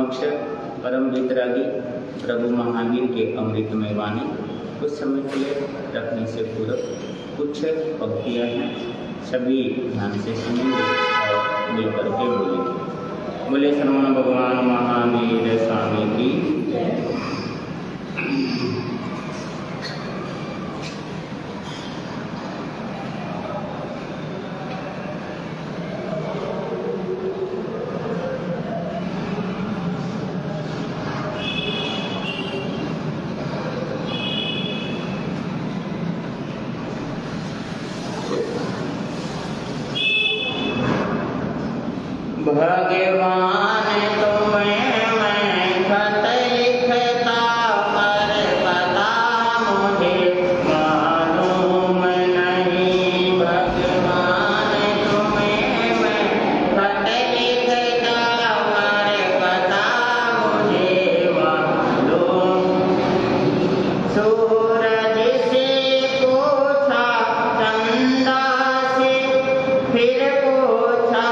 समक्ष परम वितरागी प्रभु महावीर के अमृतमय वाणी कुछ समय के लिए रखने से पूर्व कुछ पंक्तियाँ हैं, सभी ध्यान से सुनेंगे और मिलकर के बोलेंगे। बोले श्रवण भगवान महावीर स्वामी की। भगवान तुम्हें मैं खत लिखता पर पता मुझे मालूम नहीं। भगवान तुम्हें मैं खत लिखता पर पता मुझे मालूम। सूरज से पूछा, चंदा से फिर पूछा,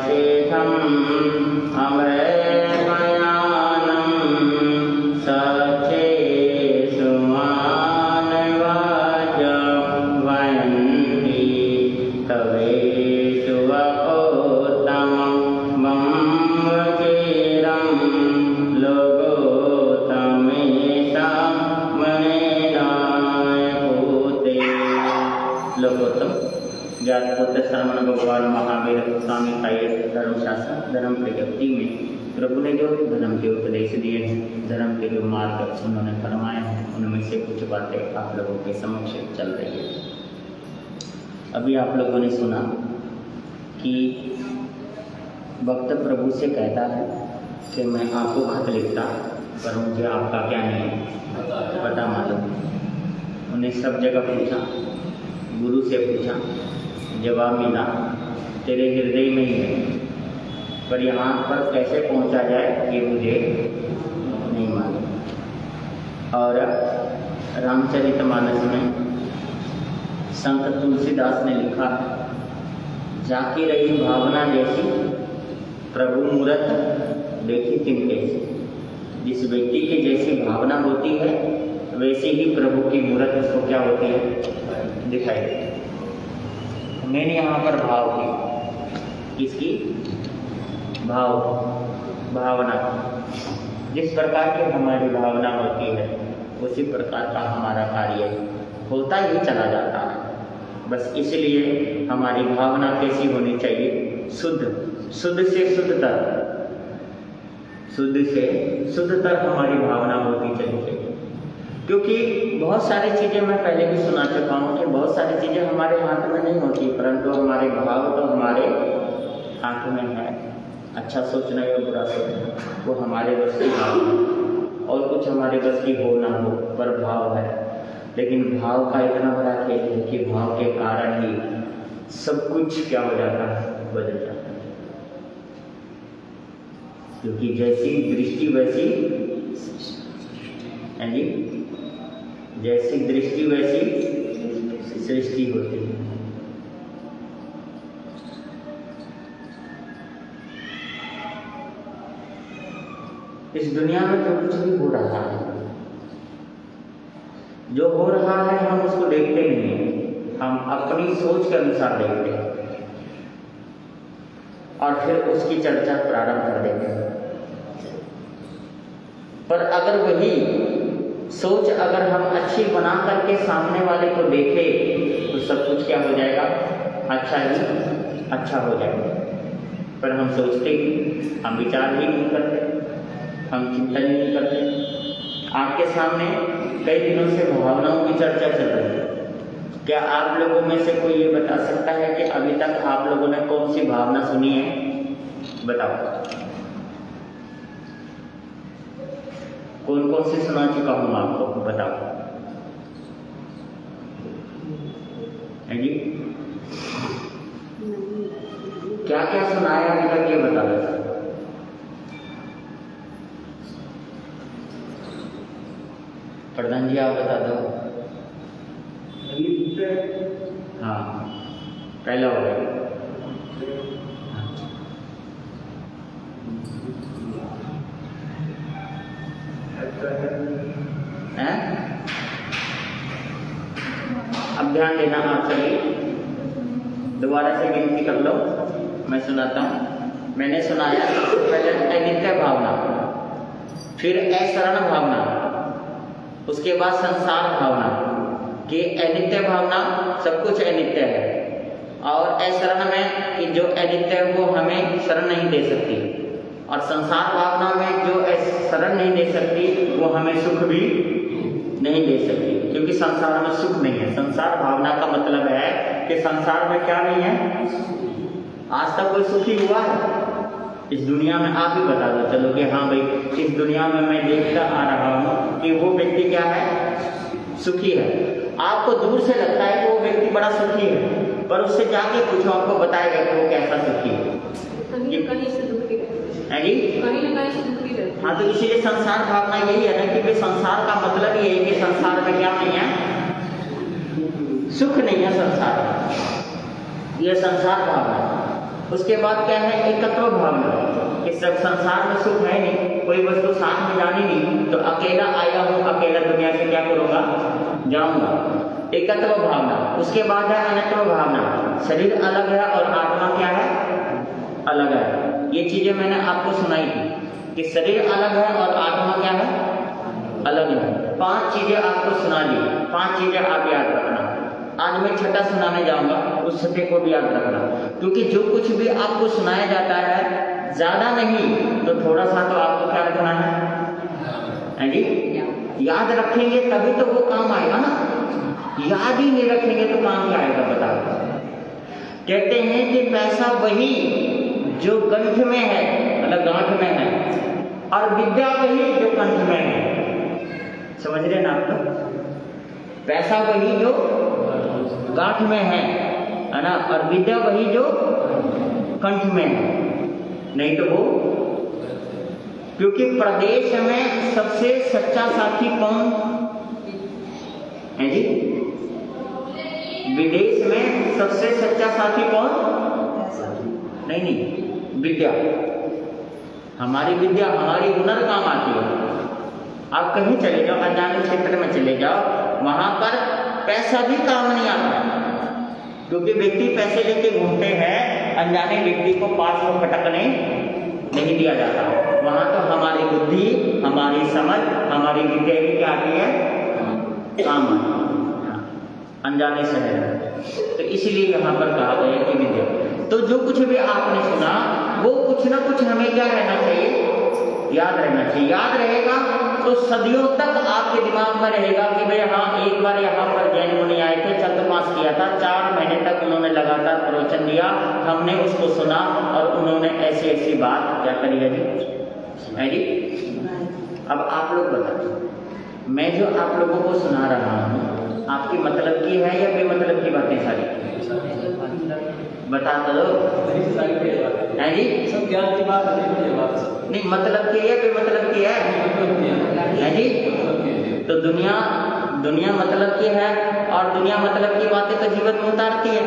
शेषम अभयमयानं सचेषु मानवाचं वयन्ति तवेषु वकोत्तमं वंवजीरं लोकोत्तमेषां मणिनाय भूते। लोकोत्तम ज्ञातपुत्र श्रवण भगवान महावीर स्वामी का ये धर्मशास्त्र धर्म प्रगति में प्रभु ने जो धर्म के उपदेश दिए हैं, धर्म के जो मार्ग उन्होंने फरमाए हैं, उनमें से कुछ बातें आप लोगों के समक्ष चल रही है। अभी आप लोगों ने सुना कि भक्त प्रभु से कहता है कि मैं आपको खत लिखता पर मुझे आपका क्या नहीं पता मालूम। उन्हें सब जगह पूछा, गुरु से पूछा, जवाब मिला तेरे हृदय में ही है, पर यहाँ पर कैसे पहुँचा जाए ये मुझे नहीं मालूम। और रामचरितमानस में संत तुलसीदास ने लिखा, जाकी रही भावना जैसी प्रभु मूरत देखी तिनके। जिस व्यक्ति की जैसी भावना होती है वैसे ही प्रभु की मूरत उसको क्या होती है, दिखाई देती है। मैंने यहाँ पर भाव की, किसकी भावना, जिस प्रकार की हमारी भावना होती है उसी प्रकार का हमारा कार्य होता ही चला जाता है। बस इसलिए हमारी भावना कैसी होनी चाहिए, शुद्ध से शुद्धतर, शुद्ध से शुद्धतर हमारी भावना होती चाहिए। क्योंकि बहुत सारी चीज़ें मैं पहले भी सुना चुका हूँ कि बहुत सारी चीज़ें हमारे हाथ में नहीं होती, परंतु हमारे भाव तो हमारे हाथ में है। अच्छा सोचना या बुरा सोचना वो हमारे बस की बात है, और कुछ हमारे बस की हो ना हो, पर भाव है। लेकिन भाव का इतना बड़ा खेल है कि भाव के कारण ही सब कुछ क्या हो जाता है, बदल जाता है। क्योंकि जैसी दृष्टि वैसी है जी, जैसी दृष्टि वैसी सृष्टि होती है। इस दुनिया में जो कुछ भी हो रहा है, जो हो रहा है हम उसको देखते नहीं, हम अपनी सोच के अनुसार देखते हैं और फिर उसकी चर्चा प्रारंभ कर देते हैं। पर अगर वही सोच अगर हम अच्छी बना करके सामने वाले को देखें तो सब कुछ क्या हो जाएगा, अच्छा हो जाएगा। पर हम सोचते ही, हम विचार ही नहीं करते, हम चिंतन ही नहीं करते। आपके सामने कई दिनों से भावनाओं की चर्चा चल रही है। क्या आप लोगों में से कोई ये बता सकता है कि अभी तक आप लोगों ने कौन सी भावना सुनी है? बताओ, कौन कौन सी सुना चुका हूँ आपको, बताओ। है जी, क्या क्या सुनाया अभी तक ये बता दो। प्रधान जी आप बता दो। हाँ, पहला हो गया। अब ध्यान देना आप सभी, दोबारा से गिनती कर लो, मैं सुनाता हूँ। मैंने सुनाया पहले अनित्य भावना, फिर अशरण भावना, उसके बाद संसार भावना कि अनित्य भावना सब कुछ अनित्य है, और अशरण में कि जो अनित्य है वो हमें शरण नहीं दे सकती, और संसार भावना में जो शरण नहीं दे सकती वो हमें सुख भी नहीं दे सकती, क्योंकि संसार में सुख नहीं है। संसार भावना का मतलब है कि संसार में क्या नहीं है। आज तक कोई सुखी हुआ है इस दुनिया में? आप ही बता दो चलो कि हाँ भाई, इस दुनिया में मैं देखता आ रहा हूँ कि वो व्यक्ति क्या है, सुखी है। आपको दूर से लगता है कि वो व्यक्ति बड़ा सुखी है, पर उससे जाके पूछो, आपको बताएगा कि वो कैसा सुखी है। कहीं से दुखी है जी, कहीं ना कहीं से दुखी रहते। हाँ, तो इसीलिए संसार भावना यही है ना कि भाई संसार का मतलब ये है कि संसार में क्या नहीं है, सुख नहीं है संसार में, ये संसार भावना। उसके बाद क्या है, एकत्व भावना, कि सब संसार में सुख है नहीं, कोई वस्तु साथ में जानी नहीं, तो अकेला आया हूँ, अकेला दुनिया से क्या करूँगा, जाऊँगा, एकत्व भावना। उसके बाद है अनत्व भावना, शरीर अलग है और आत्मा क्या है, अलग है। ये चीजें मैंने आपको सुनाई थी कि शरीर अलग है और आत्मा क्या है, अलग है। 5 चीजें आपको सुना दी, 5 चीजें आप याद रखना। आज मैं छठा सुनाने जाऊंगा, उस छठे को भी याद रखना, क्योंकि जो कुछ भी आपको सुनाया जाता है ज्यादा नहीं तो थोड़ा सा तो आपको क्या रखना है जी, याद रखेंगे तभी तो वो काम आएगा ना। याद ही नहीं रखेंगे तो काम क्या आएगा बताओ। कहते हैं कि पैसा वही जो कंठ में है, मतलब गांठ में है, और विद्या वही जो कंठ में है। समझ रहे ना आप लोग, पैसा वही जो गांठ में है ना, और विद्या वही जो कंठ में है। नहीं तो वो, क्योंकि प्रदेश में सबसे सच्चा साथी कौन है जी, विदेश में सबसे सच्चा साथी कौन, नहीं, विद्या। हमारी विद्या, हमारी हुनर काम आती है। आप कहीं चले जाओ, अनजाने क्षेत्र में चले जाओ, वहां पर पैसा भी काम नहीं आता, क्योंकि व्यक्ति पैसे लेके घूमते हैं, अनजाने व्यक्ति को पास को फटकने नहीं दिया जाता। वहां तो हमारी बुद्धि, हमारी समझ, हमारी विद्या भी क्या आती है, काम आती है अनजाने शहर। तो इसलिए यहाँ पर कहा गया कि विद्या। तो जो कुछ भी आपने सुना वो कुछ ना कुछ हमें क्या रहना चाहिए, याद रहना चाहिए। याद रहेगा तो सदियों तक आपके दिमाग में रहेगा कि भाई हाँ, एक बार यहाँ पर जैन मुनि आए थे, चतुर्मास किया था, 4 महीने तक उन्होंने लगातार प्रवचन दिया, हमने उसको सुना और उन्होंने ऐसी ऐसी बात क्या करी है जी। अब आप लोग बताइए, मैं जो आप लोगों को सुना रहा हूँ आपकी मतलब की है या बेमतलब की बातें सारी, बता दो है जी। सब ज्ञान की बात नहीं, मतलब की है बेमतलब की है जी। तो दुनिया मतलब की है, और दुनिया मतलब की बातें तो जीवन में उतारती है।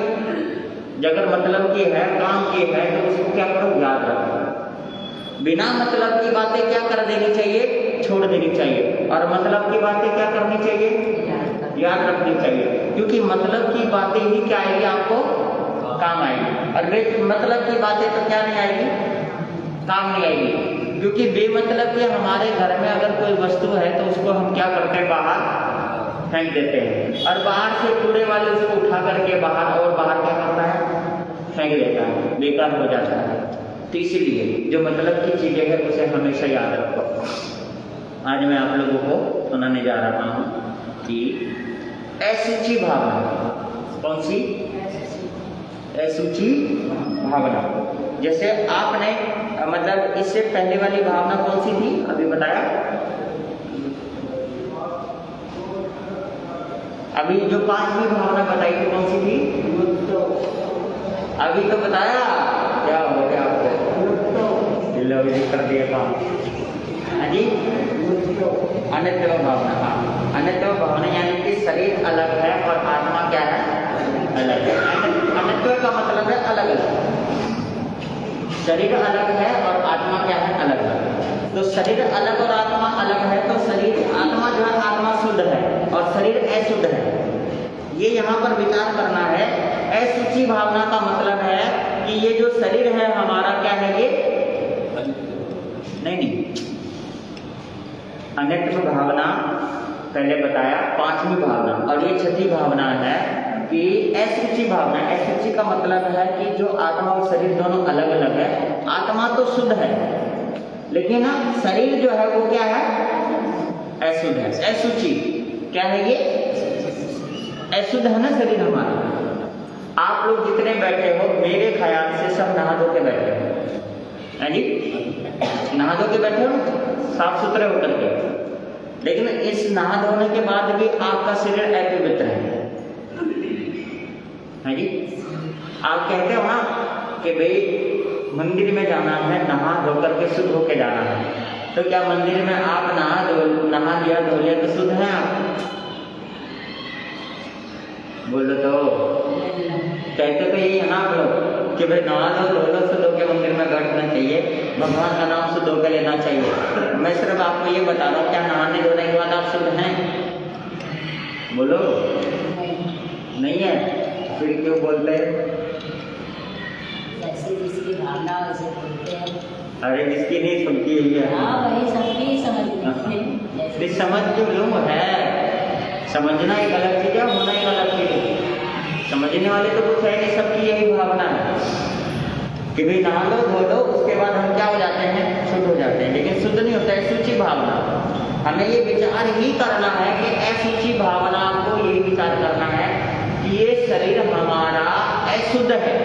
अगर मतलब की है, काम की है, तो उसको क्या करो, याद रखो। बिना मतलब की बातें क्या कर देनी चाहिए, छोड़ देनी चाहिए, और मतलब की बातें क्या करनी चाहिए, याद रखनी चाहिए। क्योंकि मतलब की बातें ही क्या आएगी, आपको काम आएगी, और बेमतलब की बातें तो क्या नहीं आएगी, काम नहीं आएगी। क्योंकि बेमतलब के हमारे घर में अगर कोई वस्तु है तो उसको हम क्या करते हैं, बाहर फेंक देते हैं, और बाहर से कूड़े वाले उसको उठा करके बाहर, और बाहर क्या करता है, फेंक देता है, बेकार हो जाता है। तो इसीलिए जो मतलब की चीजें हैं उसे हमेशा याद रखो। आज मैं आप लोगों को सुनाने जा रहा हूँ कि असुचि भावना, कौन सी, असुचि भावना। जैसे आपने मतलब इससे पहले वाली भावना कौन सी थी, अभी बताया, अभी जो 5वीं भावना बताई थी कौन सी थी, अभी तो बताया, क्या हो गया आपको, कर दिया काम, हाँ जी। अनित्य भावना, हाँ, अनित्य भावना यानी कि शरीर अलग है और आत्मा क्या है, अलग है। अनित्य का मतलब है अलग अलग, शरीर अलग है और आत्मा क्या है, अलग है। तो शरीर अलग और आत्मा अलग है, तो शरीर, आत्मा जो है, आत्मा शुद्ध है और शरीर अशुद्ध है। ये यहाँ पर विचार करना है। असुचि भावना का मतलब है कि ये जो शरीर है हमारा क्या है, ये नहीं, अनित्य भावना पहले बताया, 5वीं भावना, और ये 6ठी भावना है कि असुचि भावना। असुचि का मतलब है कि जो आत्मा और शरीर दोनों अलग अलग है। आत्मा तो शुद्ध है, लेकिन शरीर जो है वो क्या है, अशुद्ध है। असुचि क्या है, ये अशुद्ध है ना शरीर हमारा। आप लोग जितने बैठे हो, मेरे ख्याल से सब नहा धो के बैठे हो, है जी, नहा धो के बैठे हो, साफ सुथरे होकर के। लेकिन इस नहा धोने के बाद भी आपका शरीर अपवित्र है जी। आप कहते हो ना कि भाई मंदिर में जाना है, नहा धो करके शुद्ध होके जाना है, तो क्या मंदिर में आप नहा लिया धो लिया तो शुद्ध है आप, बोलो तो कहते तो यही है ना आप लोग कि भाई नहा लो, धो लो, शुद्ध होकर मंदिर में बैठना चाहिए, भगवान का नाम शुद्ध होकर लेना चाहिए। मैं सिर्फ आपको ये बता रहा हूँ, क्या नहाने धोने के बाद आप शुद्ध हैं? बोलो नहीं है, फिर क्यों बोलते हैं? जैसे जिसकी भावना वैसे बोलते हैं। अरे जिसकी नहीं सुनती यही है। हाँ वही सबकी समझ समझ जो लोग है, समझना एक अलग चीज है, होना एक अलग चीज है। समझने वाले तो कुछ है नहीं, सबकी यही भावना है कि भाई नहा लो, धो लो, उसके बाद हम क्या हो जाते हैं? शुद्ध हो जाते हैं। लेकिन शुद्ध नहीं होता है, सूची भावना। हमें ये विचार ही करना है कि अशुचि भावना को यही विचार करना है कि ये शरीर हमारा अशुद्ध है,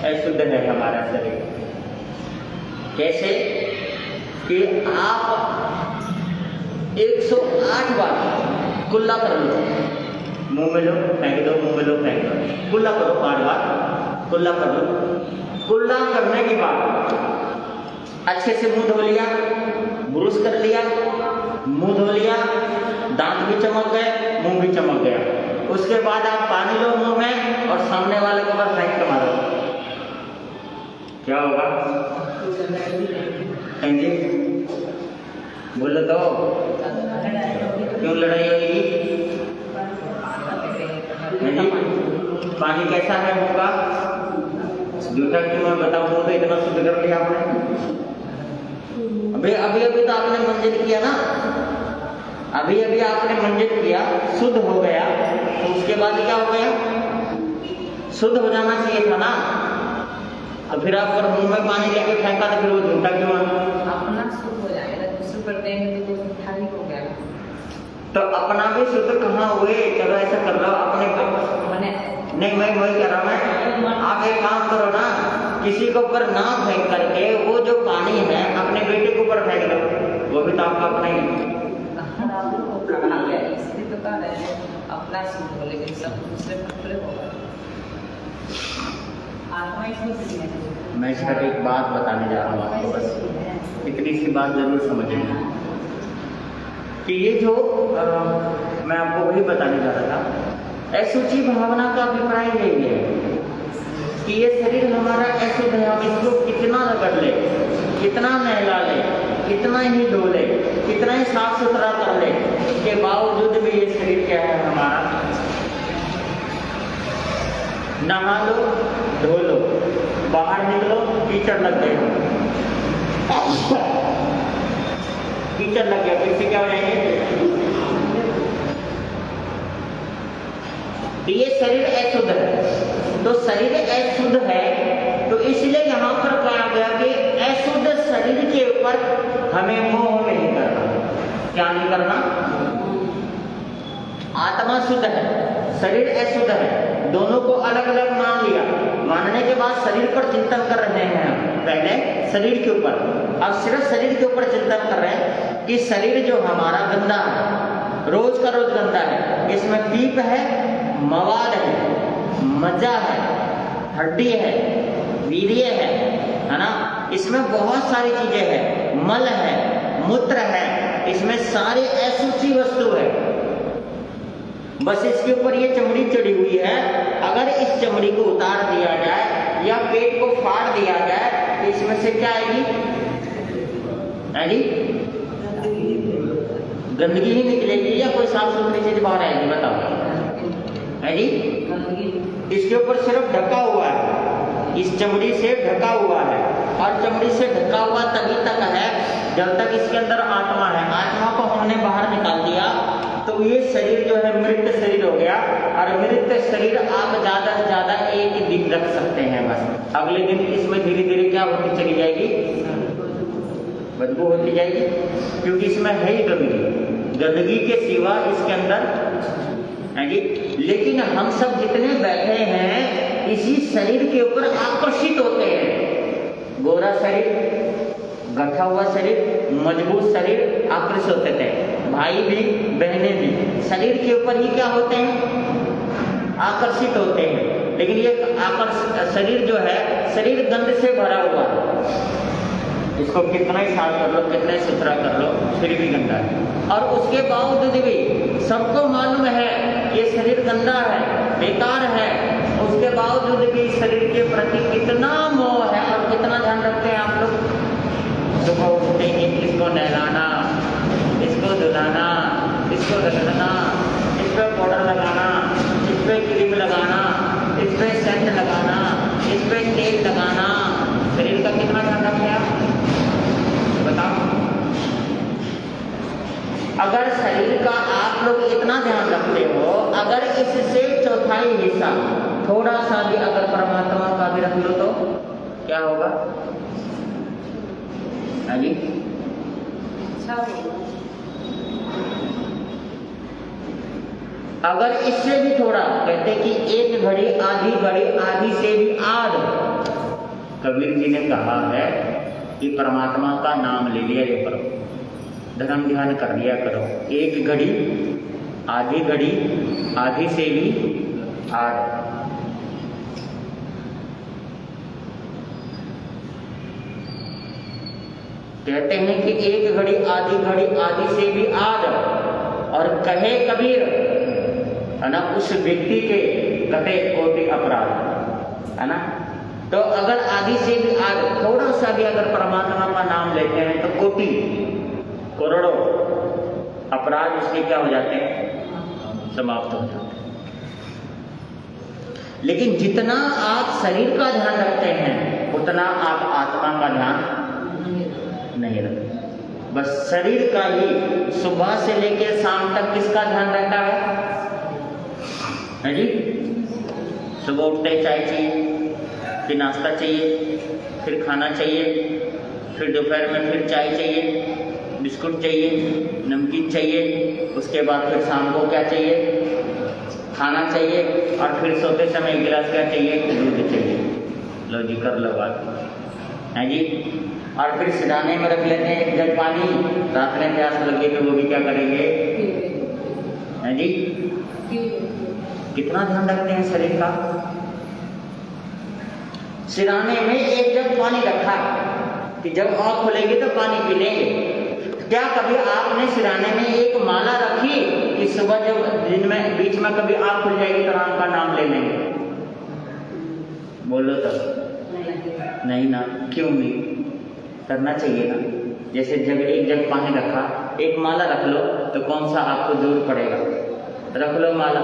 अशुद्ध है हमारा शरीर। कैसे कि आप 108 बार कुल्ला कर लो, मुंह में लो फेंक दो, मुंह में लो फेंक दो, कुल्ला करो 8 बार, कुल्ला कर लो। कुल्ला करने के बाद अच्छे से मुंह धो लिया, ब्रश कर लिया, मुंह धो लिया, दांत भी चमक गए, मुंह भी चमक गया। उसके बाद आप पानी लो मुंह में और सामने वाले को बस फेंक के मारो, क्या होगा? जी बोलो तो, क्यों लड़ाई होगी? पानी कैसा है मुंह का? जूठा क्यों मैं बताऊँ तो इतना शुद्ध कर लिया आपने। अभी अभी तो आपने मंजिल किया ना, अभी अभी आपने मंजिल किया, शुद्ध हो गया, तो उसके बाद क्या हो गया? शुद्ध हो जाना चाहिए था ना। तो फिर आप अगर मुंह में पानी लेके फेंका तो फिर वो झूठा क्यों है? अपना शुद्ध हो जाएगा, दूसरे पर देंगे तो खाली हो गया। तो अपना भी शुद्ध कहाँ हुए? चलो ऐसा कर लो अपने नहीं, मैं वही कर रहा हूँ। आप एक काम करो ना, किसी के ऊपर ना फेंक करके वो जो पानी है अपने बेटे के ऊपर फेंक दो, वो भी तो आपका अपना ही इसलिए तो कह रहे हैं अपना शुद्ध हो, लेकिन सब दूसरे पर होगा। मैं सिर्फ एक बात बताने जा रहा हूँ आपको, बस इतनी सी बात जरूर समझेंगे कि ये जो मैं आपको वही बताने जा रहा था। अशुचि भावना का अभिप्राय यही है कि ये शरीर हमारा अशुद्ध है, हम इसको कितना रगड़ ले, कितना नहला ले, कितना ही धो ले, कितना ही साफ सुथरा कर ले, इसके बावजूद भी ये शरीर क्या है हमारा? नहा लो, धो लो, बाहर निकलो, कीचड़ लग गए, कीचड़ लग गया, फिर से क्या हो जाएंगे? तो ये शरीर अशुद्ध है। तो शरीर अशुद्ध है तो इसलिए यहाँ पर कहा गया कि अशुद्ध शरीर के ऊपर हमें मोह नहीं करना। क्या नहीं करना? आत्मा शुद्ध है, शरीर अशुद्ध है, दोनों को अलग अलग मान लिया। मानने के बाद शरीर पर चिंतन कर रहे हैं हम, पहले शरीर के ऊपर, अब सिर्फ शरीर के ऊपर चिंतन कर रहे हैं कि शरीर जो हमारा गंदा है, रोज का रोज गंदा है, इसमें पीप है, मवाद है, मज्जा है, हड्डी है, वीर्य है ना, इसमें बहुत सारी चीजें हैं, मल है, मूत्र है, इसमें सारी अशुचि वस्तु है। बस इसके ऊपर ये चमड़ी चढ़ी हुई है, अगर इस चमड़ी को उतार दिया जाए या पेट को फाड़ दिया जाए तो इसमें से क्या आएगी? गंदगी ही निकलेगी या कोई साफ सुथरी चीज बाहर आएगी? बताओ है जी। इसके ऊपर सिर्फ ढका हुआ है, इस चमड़ी से ढका हुआ है, और चमड़ी से ढका हुआ तभी तक है जब तक इसके अंदर आत्मा है। आत्मा को हमने बाहर निकाल दिया तो ये शरीर जो है मृत शरीर हो गया, और मृत शरीर आप ज्यादा से ज्यादा एक दिन रख सकते हैं, बस अगले दिन इसमें धीरे धीरे क्या होती चली जाएगी? बदबू होती जाएगी, क्योंकि इसमें है ही गंदगी, गंदगी के सिवा इसके अंदर है जी। लेकिन हम सब जितने बैठे हैं इसी शरीर के ऊपर आकर्षित होते हैं। गोरा शरीर, गठा हुआ शरीर, मजबूत शरीर आकर्षित होते थे, भाई भी बहनें भी शरीर के ऊपर ही क्या होते हैं? आकर्षित होते हैं। लेकिन ये शरीर जो है, शरीर गंध से भरा हुआ है, इसको कितना ही साफ कर लो, कितना ही सुथरा कर लो, फिर भी गंदा है। और उसके बावजूद भी सबको मालूम है ये शरीर गंदा है, बेकार है, उसके बावजूद भी शरीर के प्रति कितना मोह है और कितना ध्यान रखते हैं आप लोग। सुबह उठते ही इसको नहलाना, इसको धुलाना, इसको रगड़ना, इस पर पाउडर लगाना, इस पर क्रीम लगाना, इस पर सेंट लगाना, इस पर तेल लगाना, शरीर का कितना ध्यान रखते हैं आप बताओ। अगर शरीर का आप लोग इतना ध्यान रखते हो, अगर इससे चौथाई हिस्सा थोड़ा सा भी अगर परमात्मा का भी रख लो तो क्या होगा? हाँ जी, अच्छा होगा। अगर इससे भी थोड़ा, कहते कि एक घड़ी आधी से भी आध, कबीर जी ने कहा है कि परमात्मा का नाम ले लिया करो, धर्म ध्यान कर लिया करो। एक घड़ी आधी से भी आध। कहते हैं कि एक घड़ी आधी से भी आध, और कहे कबीर है ना, उस व्यक्ति के कटे कोटि अपराध, है ना। तो अगर आधी से भी आध थोड़ा सा भी अगर परमात्मा का नाम लेते हैं तो कोटि करोड़ों अपराध इसके क्या हो जाते हैं? समाप्त हो जाते हैं। लेकिन जितना आप शरीर का ध्यान रखते हैं उतना आप आत्मा का ध्यान नहीं रखते। बस शरीर का ही सुबह से लेकर शाम तक किसका ध्यान रहता है जी? सुबह उठते चाय चाहिए, फिर नाश्ता चाहिए, फिर खाना चाहिए, फिर दोपहर में फिर चाय चाहिए, बिस्कुट चाहिए, नमकीन चाहिए, उसके बाद फिर शाम को क्या चाहिए? खाना चाहिए, और फिर सोते समय एक गिलास क्या चाहिए? दूध चाहिए। लो जी, कर लो बात है जी। और फिर सिराने में रख लेते हैं एक जग पानी, रात में प्यास लगे तो वो भी क्या करेंगे? है जी। कितना ध्यान रखते हैं शरीर का। सिराने में एक जग पानी रखा कि जब आँख खुलेगी तो पानी पी लेंगे। क्या कभी आपने सिराने में एक माला रखी कि सुबह जब दिन में बीच में कभी आँख खुल जाएगी तो राम का नाम ले लेंगे? बोलो तब नहीं ना। क्यों नहीं? करना चाहिए ना। जैसे जब एक जग पानी रखा, एक माला रख लो तो कौन सा आपको दूर पड़ेगा? रख लो माला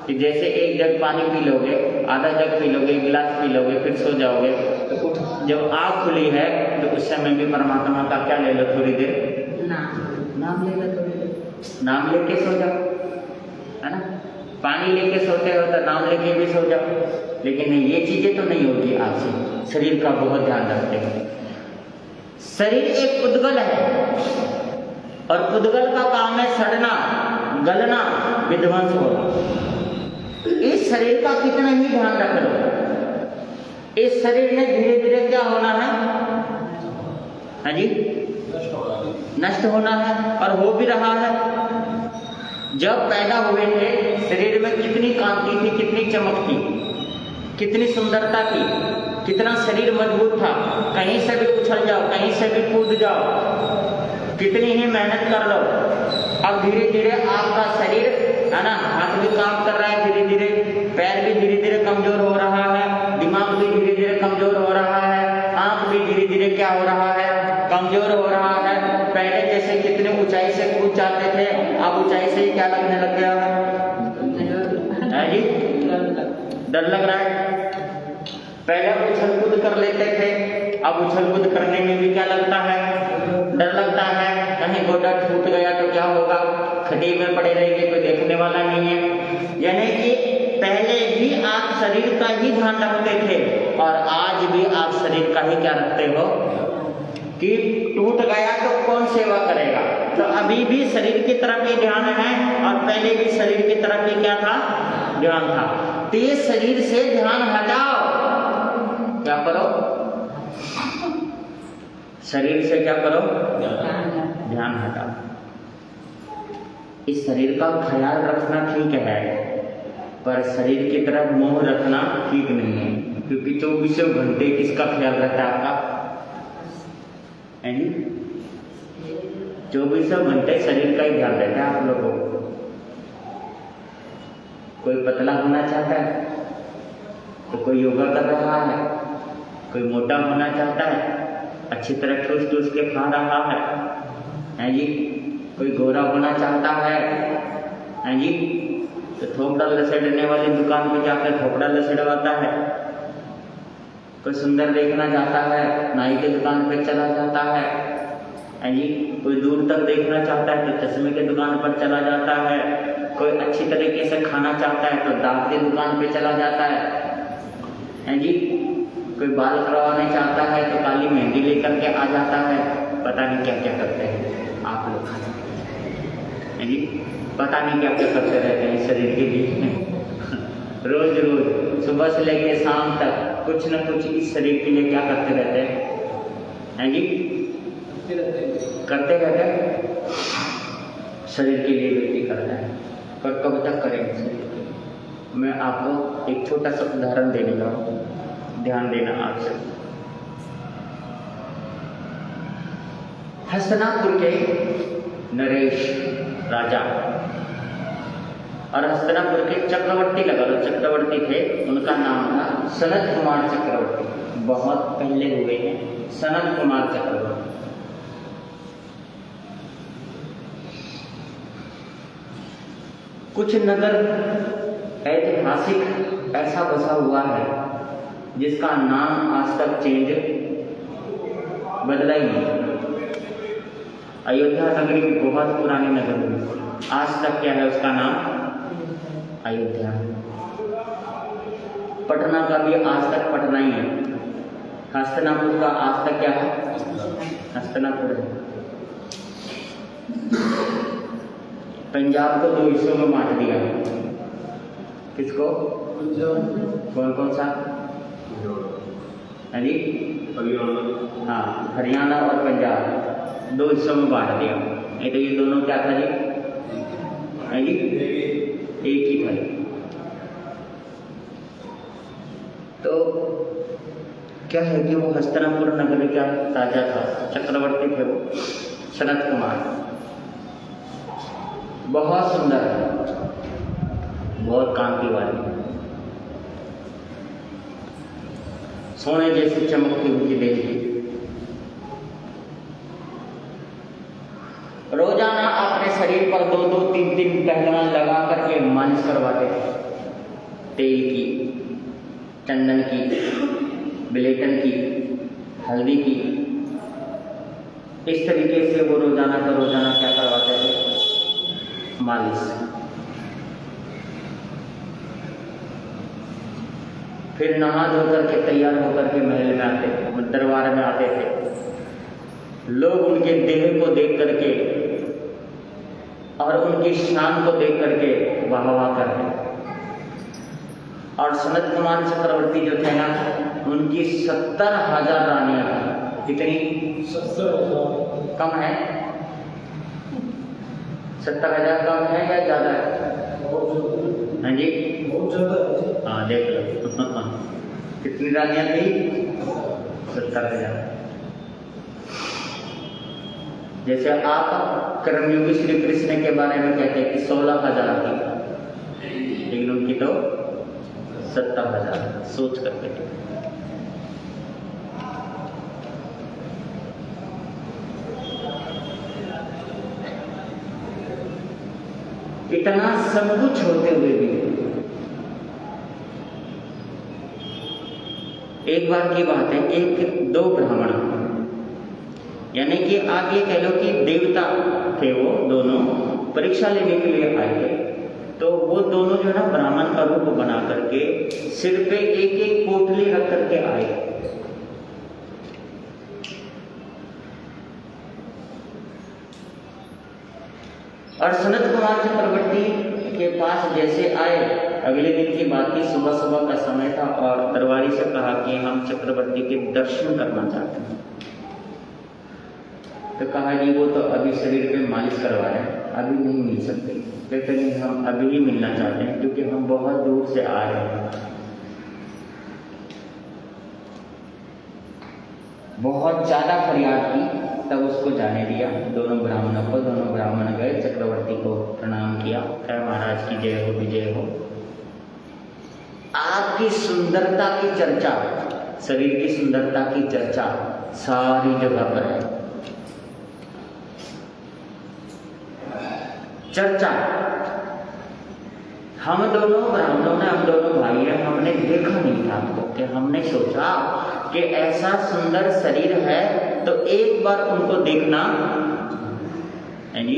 कि जैसे एक जग पानी पी लोगे, आधा जग पी लोगे, गिलास पी लोगे, फिर सो जाओगे तो उठ, जब आँख खुली है तो उस समय भी परमात्मा का क्या ले लो? थोड़ी देर नाम ले लो, थोड़ी देर नाम लेके सो जाओ, है ना। पानी लेके सोते हो तो नाम लेके भी सो जाओ। लेकिन नहीं, ये चीजें तो नहीं होगी आपसे। शरीर का बहुत ध्यान रखते हैं। शरीर एक उद्गल है और उद्गल का काम है सड़ना, गलना, विध्वंस होना। इस शरीर का कितना ही ध्यान रख लो, इस शरीर में धीरे धीरे क्या होना है? हाँ जी, नष्ट होना है, और हो भी रहा है। जब पैदा हुए थे शरीर में कितनी कांति थी, कितनी चमक थी, कितनी सुंदरता थी, कितना शरीर मजबूत था। कहीं से भी उछल जाओ, कहीं से भी कूद जाओ, कितनी ही मेहनत कर लो। अब धीरे धीरे आपका शरीर, है ना, हाथ भी काम कर रहा है धीरे धीरे, पैर भी धीरे धीरे कमजोर हो रहा है, दिमाग भी धीरे धीरे कमजोर हो रहा है, आंख भी धीरे धीरे क्या हो रहा है? कमजोर हो रहा है। पहले जैसे कितने ऊंचाई से कूद जाते थे, अब ऊंचाई से ही क्या लगने लग गया है जी? डर लग रहा है। पहले उछल कूद कर लेते थे, अब उछल कूद करने में भी क्या लगता है? डर लगता है। कहीं गोडा टूट गया तो क्या होगा? खड्डे में पड़े रहेंगे, कोई देखने वाला नहीं है। यानी कि पहले भी आप शरीर का ही ध्यान रखते थे और आज भी आप शरीर का ही क्या रखते हो कि टूट गया तो कौन सेवा करेगा। तो अभी भी शरीर की तरफ ही ध्यान है और पहले भी शरीर की तरफ ही क्या था? ध्यान था। तो ये शरीर से ध्यान हटाओ। क्या करो? शरीर से क्या करो? ध्यान हटाओ। इस शरीर का ख्याल रखना ठीक है, पर शरीर की तरफ मोह रखना ठीक नहीं है, क्योंकि 24 घंटे किसका ख्याल रहता है आपका? 24 घंटे शरीर का ही ध्यान रहता है आप लोगों को। कोई पतला होना चाहता है तो कोई योगा कर रहा है, कोई मोटा होना चाहता है अच्छी तरह ठूस ठूस के खा रहा है जी। कोई गोरा होना चाहता है जी, तो थोपड़ा लसेड़ने वाली दुकान पे जाकर थोपड़ा लसेड़वाता है। कोई सुंदर देखना चाहता है नाई की दुकान पे चला जाता है जी। कोई दूर तक देखना चाहता है तो चश्मे की दुकान पर चला जाता है। कोई अच्छी तरीके से खाना चाहता है तो दाल की दुकान पे चला जाता है जी। कोई बाल करवाने चाहता है तो काली मेहंदी लेकर के आ जाता है। पता नहीं क्या क्या करते हैं आप लोग है जी, पता नहीं क्या क्या करते रहते हैं शरीर के लिए। रोज रोज सुबह से लेकर शाम तक कुछ न कुछ इस शरीर के लिए क्या करते रहते हैं जी, करते रहते हैं। शरीर के लिए व्यक्ति करता है, पर कब तक करेंगे शरीर के लिए? मैं आपको एक छोटा सा उदाहरण देने जा रहा हूँ, ध्यान देना आपसे। हस्तिनापुर के नरेश राजा और हस्तिनापुर के चक्रवर्ती लगा लो, चक्रवर्ती थे, उनका नाम था सनत कुमार चक्रवर्ती। बहुत पहले हुए हैं सनत कुमार चक्रवर्ती। कुछ नगर ऐतिहासिक ऐसा बसा हुआ है जिसका नाम आज तक चेंज बदला ही नहीं। अयोध्या नगरी भी बहुत पुरानी नगर हुई, आज तक क्या है उसका नाम अयोध्या। पटना का भी आज तक पटना ही है। हस्तिनापुर का आज तक क्या है हस्तिनापुर है। पंजाब को 2 हिस्सों में बांट दिया। किसको? कौन कौन सा? हाँ जी, हाँ, हरियाणा और पंजाब 2 हिस्सों में बांट दिया। नहीं तो ये दोनों क्या था जी? हाँ जी, एक ही था। तो क्या है कि वो हस्तिनापुर नगर का राजा था, चक्रवर्ती थे वो सनत कुमार। बहुत सुंदर, बहुत कांति वाली, सोने जैसी चमकती हुई देह थी। रोजाना अपने शरीर पर 2-2, 3-3 पहलवान लगा करके मालिश करवाते थे। तेल की, चंदन की, बिलेटन की, हल्दी की, इस तरीके से वो रोजाना का रोजाना क्या करवाते थे? मालिश। फिर नहा धो करके तैयार होकर के महल में आते थे, दरबार में आते थे। लोग उनके देह को देख करके और उनकी शान को देख करके वाह वाह करते। और सनत कुमार चक्रवर्ती जो थे ना, उनकी 70,000 रानियां थी। कितनी? 70,000। कम है? 70,000 कम है या ज्यादा है? हाँ जी, बहुत ज्यादा। हाँ देख लो कितनी रानियां थी? 70,000। जैसे आप कर्मयोगी श्री कृष्ण के बारे में कहते हैं कि 16,000 की, लेकिन उनकी तो 70,000। सोच करके इतना सब कुछ होते हुए भी एक बार की बात है, 1-2 ब्राह्मण, यानी कि आप ये कह लो कि देवता थे, वो दोनों परीक्षा लेने के लिए आए थे। तो वो दोनों जो है ना ब्राह्मण का रूप बना करके सिर पे एक पोटली रख करके आए। और सनत कुमार चक्रवर्ती के पास जैसे आए, अगले दिन की बात थी, सुबह सुबह का समय था, और दरबारी से कहा कि हम चक्रवर्ती के दर्शन करना चाहते हैं। तो कहा जी वो तो अभी शरीर पे मालिश करवा रहे हैं, अभी नहीं मिल सकते। कहते नहीं, हम अभी ही मिलना चाहते हैं क्योंकि हम बहुत दूर से आ रहे हैं। बहुत ज्यादा फरियाद की, तब उसको जाने दिया दोनों ब्राह्मणों को। दोनों ब्राह्मण गए, चक्रवर्ती को प्रणाम किया, कहा महाराज की जय हो, विजय हो। आपकी सुंदरता की चर्चा, शरीर की सुंदरता की चर्चा सारी जगह पर है। चर्चा हम दोनों ब्राह्मणों ने, हम दोनों भाई हैं, हमने देखा नहीं था आपको, कि हमने सोचा कि ऐसा सुंदर शरीर है तो एक बार उनको देखना, यानी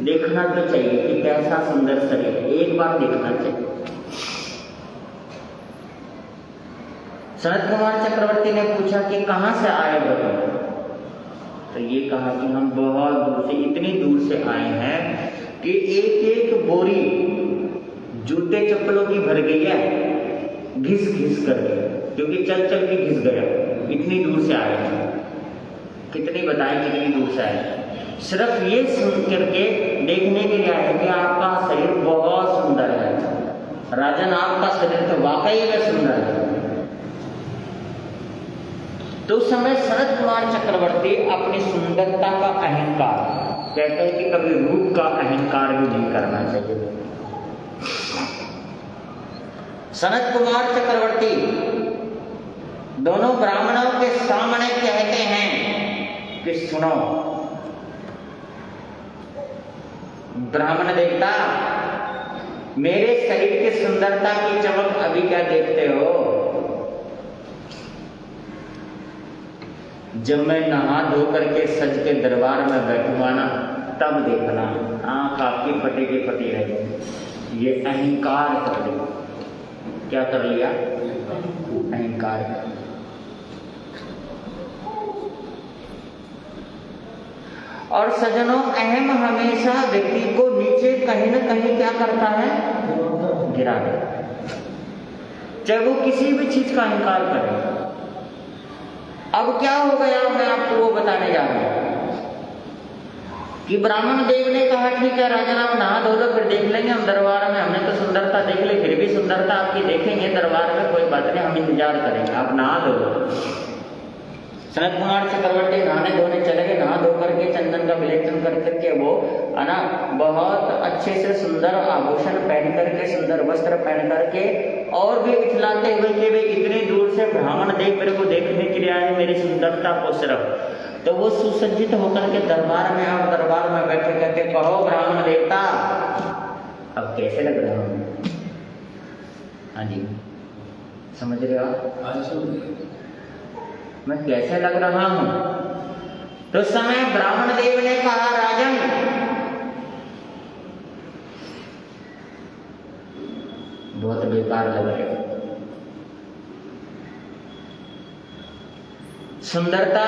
देखना तो चाहिए कि कैसा सुंदर शरीर है, एक बार देखना चाहिए। सनत कुमार चक्रवर्ती ने पूछा कि कहाँ से आए हो? तो ये कहा कि हम बहुत दूर से, इतनी दूर से आए हैं कि एक एक बोरी जूते चप्पलों की भर गई है, घिस घिस करके, क्योंकि चल चल के घिस गया, इतनी दूर से आए हैं। कितनी बताएं कितनी दूर से आए? सिर्फ ये सुन करके देखने के लिए आए कि आपका शरीर बहुत सुंदर है राजन, आपका शरीर तो वाकई में सुंदर है। तो उस समय सनत कुमार चक्रवर्ती अपनी सुंदरता का अहंकार, कहते हैं कि कभी रूप का अहंकार भी नहीं करना चाहिए। सनत कुमार चक्रवर्ती दोनों ब्राह्मणों के सामने कहते हैं कि सुनो ब्राह्मण देवता, मेरे शरीर की सुंदरता की चमक अभी क्या देखते हो? जब मैं नहा धो करके सज के दरबार में बैठूंगा ना, तब देखना आंख आपकी फटे की फटी रहेगी। ये अहंकार कर लिया। क्या कर लिया? अहंकार कर लिया। और सजनों, अहम हमेशा व्यक्ति को नीचे कहीं न कहीं क्या करता है? गिरा देता है, चाहे वो किसी भी चीज का अहंकार करे। अब क्या हो गया, मैं आपको वो बताने जा रहा हूं कि ब्राह्मण देव ने कहा ठीक है राजन, आप नहा धो लो, फिर देख लेंगे हम दरबार में, हमने तो सुंदरता देख ली, फिर भी सुंदरता आपकी देखेंगे दरबार में, कोई बात नहीं, हम इंतजार करेंगे, आप नहा धो लो। सनत कुमार चक्रवर्ती नहाने धोने चले गए, नहा धो करके चंदन का विलेचन कर करके वो है ना बहुत अच्छे से सुंदर आभूषण पहन करके, सुंदर वस्त्र पहन करके, और भी इठलाते हुए कि वे इतनी दूर से ब्राह्मण देव मेरे को देखने के लिए आए, मेरी सुंदरता को सिर्फ। तो वो सुसज्जित होकर के दरबार में, और दरबार में बैठे कहते, कहो ब्राह्मण देवता अब कैसे लग रहा हूँ? हाँ जी, समझ रहे हो मैं कैसे लग रहा हूं? तो समय ब्राह्मण देव ने कहा, राजन बहुत बेकार लग रहे हो, सुंदरता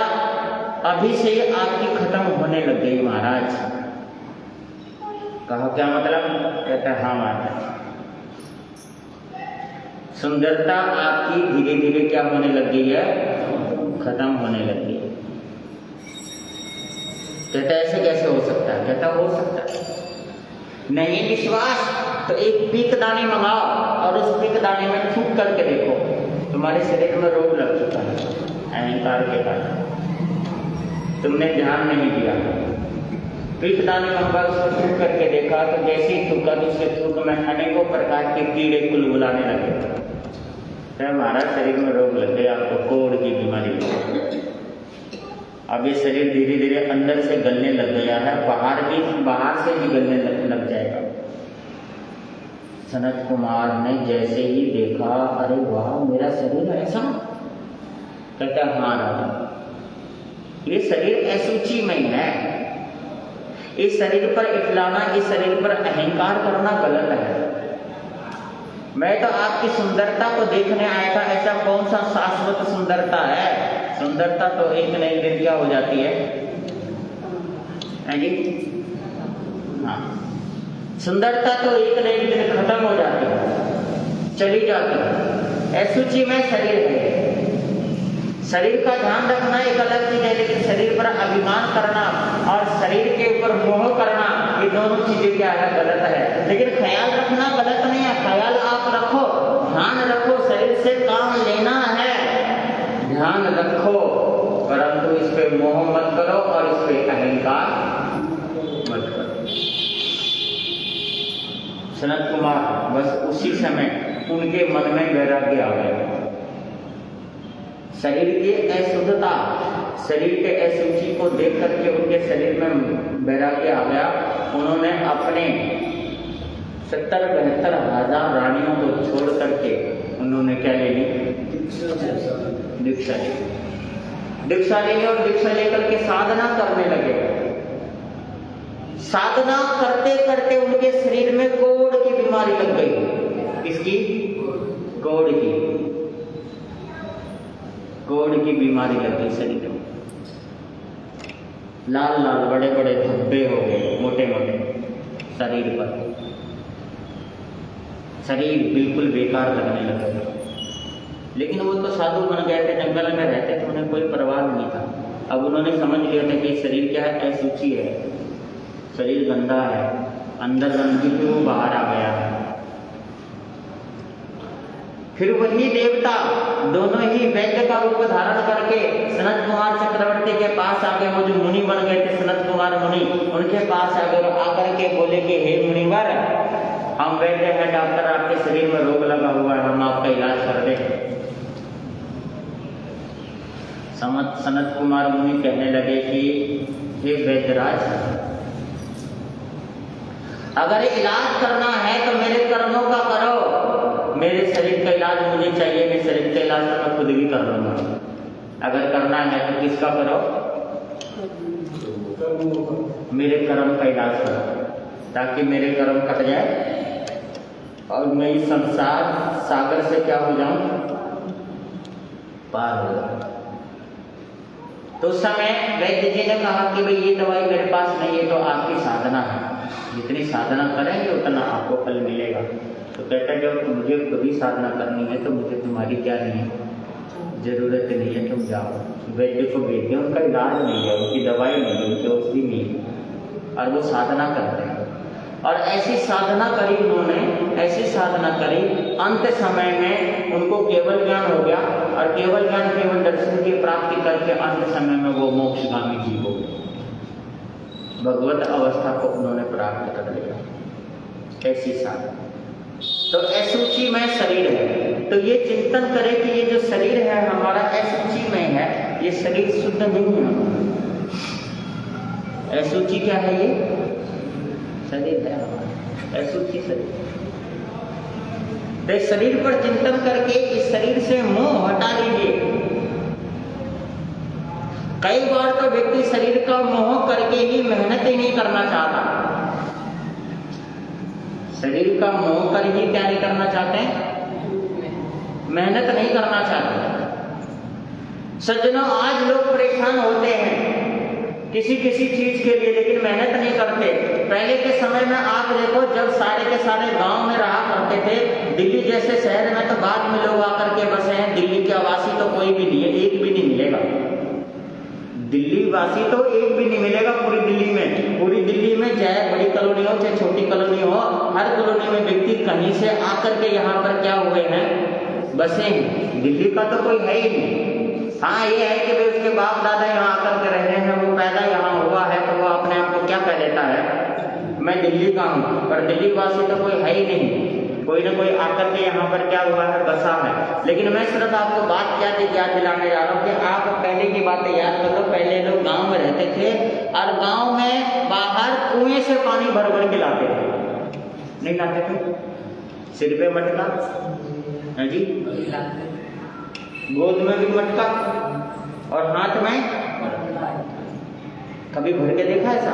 अभी से ही आपकी खत्म होने लग गई महाराज। कहा क्या मतलब? कहता हाँ महाराज, सुंदरता आपकी धीरे धीरे क्या होने लग गई है? खत्म होने लगी है। कहता ऐसे कैसे हो सकता है? कहता हो सकता है। नहीं विश्वास तो एक पीक दानी मंगाओ और उस पीक दानी में फूंक करके देखो, तुम्हारे शरीर में रोग लग चुका है अहंकार के कारण, तुमने ध्यान नहीं दिया। पीक दानी मंगवा, उसको फूंक करके देखा तो जैसे ही थूका तो उसके थूक में अनेकों प्रकार के कीड़े कुलबुलाने लगे। हमारा शरीर में रोग लग गया, आपको कोढ़ की बीमारी लग। अब ये शरीर धीरे धीरे अंदर से गलने लग गया है, बाहर से भी गलने लग जाएगा। सनत कुमार ने जैसे ही देखा, अरे वाह मेरा शरीर ऐसा? कहता हाँ राजा, ये शरीर अशुचि में है, इस शरीर पर इठलाना, इस शरीर पर अहंकार करना गलत है। मैं तो आपकी सुंदरता को देखने आया था, ऐसा कौन सा शाश्वत सुंदरता है? सुंदरता तो एक न एक दिन क्या हो जाती है जी? हाँ, सुंदरता तो एक न एक दिन खत्म हो जाती है, चली जाती है। अशुचि में शरीर है, शरीर का ध्यान रखना एक अलग चीज है, लेकिन शरीर पर अभिमान करना और शरीर के ऊपर मोह करना, ये दोनों चीजें क्या है? गलत है। लेकिन ख्याल रखना गलत नहीं है, ख्याल आप रखो, ध्यान रखो, शरीर से काम लेना है, ध्यान रखो, परंतु इस पे मोह मत करो और इस पे अहंकार मत करो। सनत कुमार बस उसी समय उनके मन में वैराग्य आ गया। शरीर की अशुद्धता, शरीर के अशुचि को देख करके उनके शरीर में वैराग्य आ गया। उन्होंने अपने 70-72 हजार रानियों को छोड़ करके उन्होंने क्या ले ली? दीक्षा ली। दीक्षा ली और दीक्षा लेकर के साधना करने लगे। साधना करते करते उनके शरीर में कोढ़ की बीमारी लग गई। किसकी? कोढ़ की। कोढ़ की बीमारी लग गई शरीर में। लाल लाल बड़े बड़े धब्बे हो गए, मोटे मोटे शरीर पर। शरीर बिल्कुल बेकार लगने लगा। लेकिन वो तो साधु बन गए थे, जंगल में रहते थे, उन्हें कोई परवाह नहीं था। अब उन्होंने समझ लिया था कि शरीर क्या है? अशुचि है, शरीर गंदा है, अंदर गंदगी थी, वो बाहर आ गया है। फिर वही देवता दोनों ही वैद्य का रूप धारण करके सनत कुमार चक्रवर्ती के पास आ गए। वो जो मुनि बन गए थे सनत कुमार मुनि, उनके पास आ गए। आकर के बोले कि हे मुनिवर, हम वैद्य हैं, डॉक्टर, आपके शरीर में रोग लगा हुआ है, हम आपका इलाज कर दें। सनत कुमार मुनि कहने लगे कि हे वैद्यराज, अगर इलाज करना है तो मेरे कर्मों का करो। मेरे शरीर का इलाज मुझे चाहिए, मेरे शरीर का इलाज तो मैं खुद भी कर लूंगा। अगर करना है तो किसका करो? मेरे कर्म का इलाज करो, ताकि मेरे कर्म कट जाए और मैं इस संसार सागर से क्या हो जाऊं? पार हो जाऊं। तो उस समय वैद्य जी ने कहा कि भाई ये दवाई मेरे पास नहीं है, तो आपकी साधना है, जितनी साधना करेंगे उतना आपको फल मिलेगा। तो कहता है जब मुझे खुद ही साधना करनी है तो मुझे तुम्हारी क्या नहीं है, जरूरत नहीं है, तुम जाओ। वैद्य को भेज दिया, उनका इलाज नहीं है, उनकी दवाई नहीं है, उनकी औषधि नहीं है, और वो साधना करते हैं। और ऐसी साधना करी उन्होंने, ऐसी साधना करी, अंत समय में उनको केवल ज्ञान हो गया। और केवल ज्ञान, केवल दर्शन की प्राप्ति करके अंत समय में वो मोक्षगामी जीव हो गए, भगवत अवस्था को उन्होंने प्राप्त कर लिया। ऐसी साधना। तो अशुचि में शरीर है, तो ये चिंतन करें कि ये जो शरीर है हमारा अशुचि में है, ये शरीर शुद्ध नहीं है। अशुचि क्या है? ये शरीर है हमारा, अशुचि शरीर। तो शरीर पर चिंतन करके इस शरीर से मोह हटा लीजिए। कई बार तो व्यक्ति शरीर का मोह करके ही मेहनत ही नहीं करना चाहता। शरीर का मोह कर ही क्या नहीं करना चाहते हैं? मेहनत नहीं करना चाहते। सज्जनों, आज लोग परेशान होते हैं किसी किसी चीज के लिए, लेकिन मेहनत नहीं करते। पहले के समय में आप देखो, जब सारे के सारे गांव में रहा करते थे, दिल्ली जैसे शहर में तो बाद में लोग आकर के बसे हैं। दिल्ली के आवासी तो कोई भी नहीं है, एक भी नहीं मिलेगा। दिल्ली वासी तो एक भी नहीं मिलेगा पूरी दिल्ली में। पूरी दिल्ली में चाहे बड़ी कॉलोनी हो चाहे छोटी कॉलोनी हो, हर कॉलोनी में व्यक्ति कहीं से आकर के यहाँ पर क्या हुए हैं? बसे हैं। दिल्ली का तो कोई है ही नहीं। हाँ, ये है कि भाई उसके बाप दादा यहाँ आकर के रह रहे हैं, वो पैदा यहाँ हुआ है, तो वो अपने आप को क्या कह देता है? मैं दिल्ली का हूँ। पर दिल्ली वासी तो कोई है ही नहीं। कोई ना कोई आकर के यहाँ पर क्या हुआ है? बसा है। लेकिन मैं सिर्फ आपको बात याद दिलाने जा रहा हूँ कि आप पहले की बातें याद करो। पहले लोग गांव में रहते थे और गांव में बाहर कुएं से पानी भर भर के लाते थे, नहीं लाते थे? सिर पे मटका है जी, गोद में भी मटका और हाथ में, कभी भर के देखा ऐसा?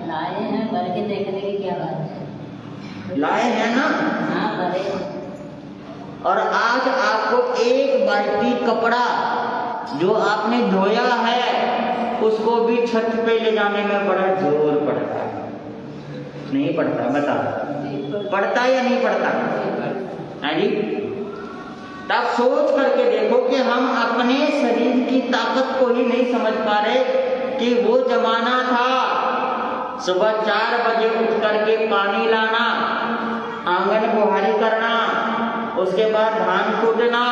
लाए हैं, भर के देखने की क्या बात है? लाए हैं ना? हाँ, भरे। और आज आपको एक बाल्टी कपड़ा जो आपने धोया है उसको भी छत पे ले जाने में बड़ा जोर पड़ता है, नहीं पड़ता? बता, पड़ता या नहीं पड़ता है जी? आप सोच करके देखो कि हम अपने शरीर की ताकत को ही नहीं समझ पा रहे कि वो जमाना था सुबह 4 बजे उठ करके पानी लाना, आंगन बुहारी करना, उसके बाद धान कूटना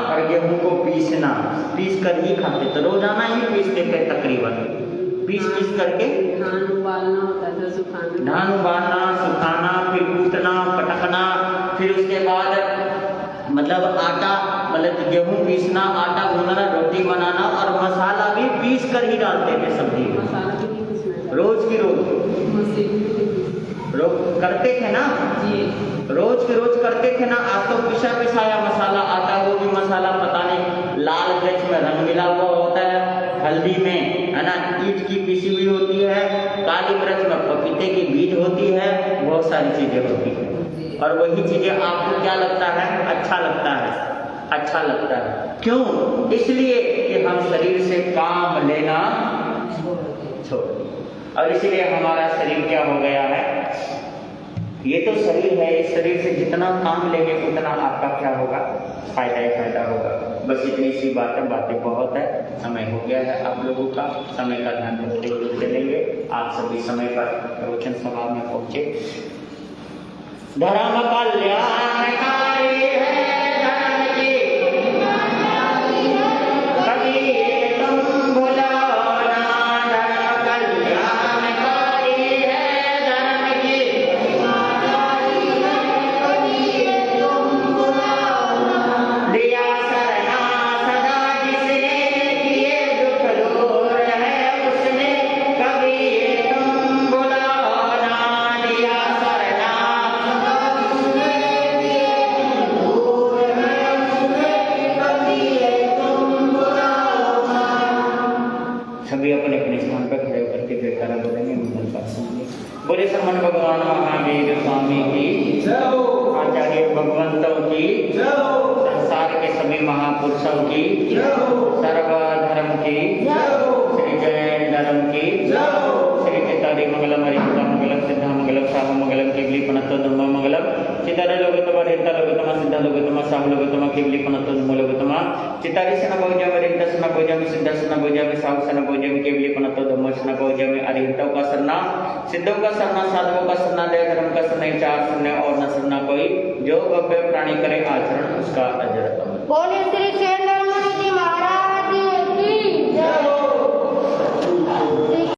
और गेहूं को पीसना। पीस कर ही खाते थे, रोजाना ही पीसते थे तकरीबन। पीस करके धान उबालना होता था, सुखाना, धान उबालना, सुखाना, फिर कूटना, पटकना, फिर उसके बाद मतलब आटा, मतलब गेहूं पीसना, आटा गूंदना, रोटी बनाना और मसाला भी पीस कर ही डालते थे सब्जी में, रोज की रोज करते थे ना, रोज के रोज करते थे ना। आज तो पिसा पिसाया मसाला आता, वो भी मसाला पता नहीं लाल मिर्च में रंग मिला हुआ होता है, हल्दी में है ना ईंट की पिसी हुई होती है, काली मिर्च में पपीते की बीज होती है, बहुत सारी चीजें होती है। और वही चीजें आपको क्या लगता है? अच्छा लगता है, अच्छा लगता है। क्यों? इसलिए कि हम शरीर से काम लेना छोड़ दिए, और इसलिए हमारा शरीर क्या हो गया है? ये तो शरीर है, इस शरीर से जितना काम लेंगे उतना आपका क्या होगा? फायदा ही फायदा होगा। बस इतनी सी बातें बहुत है, समय हो गया है आप लोगों का, समय का ध्यान रखते हुए चलेंगे। आप सभी समय पर प्रवचन सभा में पहुंचे। धर्म कल्याणकारी है धर्म की, कभी तुम भुलो ना, धर्म कल्याणकारी है धर्म की, दिया सरना सदा जिसने, किए दुख दूर है उसने, कभी तुम भुलो ना, दिया सरना सभी अपने अपने स्थान पर खड़े होकर के जयकारा बोलेंगे, मंगल पाठ सुनेंगे। बोले श्रमण भगवान महावीर स्वामी की, आचार्य भगवंतों की, संसार के सभी महापुरुषों की, सर्वधर्म की, श्री जैन धर्म की, श्री चितारी मंगलम, हरिता मंगलम, सिद्धा मंगलम, साहु मंगलम, केवली पनत्तो धम्म मंगलम, चितारे लोगोत्तम, हरिता लोगोत्तम, सिद्धा लोगोत्तम, साहु लोगोत्तम, केवली पनत्तो धम्म लोगोत्तम, चितारी सन भोजम, हरिता सन भोजम, सिद्धा सन भोजम, साहु सन भोजम, केवली पनत्तो धम्म सन भोजम, अरिहतों का सरना, सिद्धों का सरना, साधुओं का सरना, दया धर्म का सरना, चार सरने और न सरना कोई, जो भव्य प्राणी करे आचरण उसका अजर अमर। बोलिए श्री